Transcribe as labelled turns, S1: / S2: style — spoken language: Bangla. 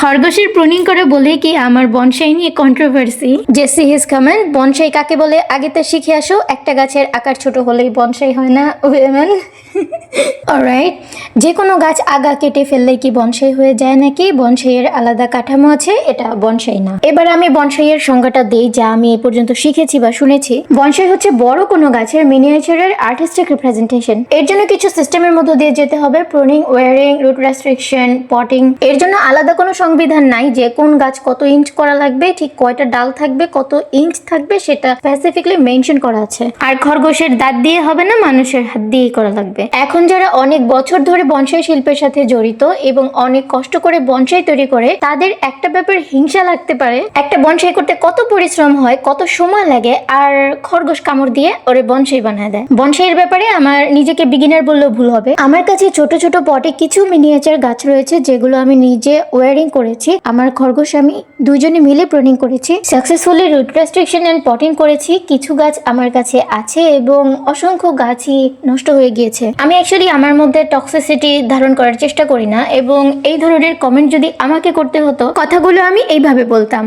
S1: খরগোশের প্রুনিং করে বলে কি আমার বনসাই নিয়ে controversy. JC his comment, bonsai কাকে বলে আগে তা শিখে আসো, একটা গাছের আকার ছোট হলেই বনসাই হয় না উইমেন। অলরাইট, যে কোনো গাছ আগা কেটে ফেললে কি বনসাই হয়ে যায় নাকি? বনসাইয়ের আলাদা কাঠামো আছে, এটা বনসাই না। এবার আমি বনসাইয়ের সংজ্ঞাটা দেই যা আমি এ পর্যন্ত শিখেছি বা শুনেছি। বনসাই হচ্ছে বড় কোনো গাছের মিনিয়েচারের আর্টিস্টিক রিপ্রেজেন্টেশন। এর জন্য কিছু সিস্টেমের মধ্য দিয়ে যেতে হবে, pruning, wiring, root restriction, potting. এর জন্য আলাদা কোনো সংবিধান নাই যে কোন গাছ কত ইঞ্চ করা লাগবে, ঠিক কয়টা ডাল থাকবে, কত ইঞ্চ থাকবে, সেটা স্পেসিফিকলি মেনশন করা আছে। আর খরগোশের দাঁত দিয়ে হবে না, মানুষের হাত দিয়েই করা লাগবে। এখন যারা অনেক বছর ধরে বনসাই শিল্পের সাথে জড়িত এবং অনেক কষ্ট করে বনসাই তৈরি করে, তাদের একটা ব্যাপার হিংসা লাগতে পারে, একটা বনসাই করতে কত পরিশ্রম হয়, কত সময় লাগে, আর খরগোশ কামড় দিয়ে ওরে বনসাই বানায় দেয়। বনসাইয়ের ব্যাপারে আমার নিজেকে বিগিনার বললেও ভুল হবে। আমার কাছে ছোট ছোট পটে কিছু মিনিয়েচার গাছ রয়েছে যেগুলো আমি নিজে ওয়ারিং করেছি। আমার খরগোশ আমি দুজনে মিলে প্রুনিং করেছি, successfully root restriction and potting করেছি। কিছু গাছ আমার কাছে আছে এবং অসংখ্য গাছই নষ্ট হয়ে গিয়েছে। আমি অ্যাকচুয়ালি আমার মধ্যে টক্সিসিটি ধারণ করার চেষ্টা করি না, এবং এই ধরনের কমেন্ট যদি আমাকে করতে হতো, কথাগুলো আমি এইভাবে বলতাম।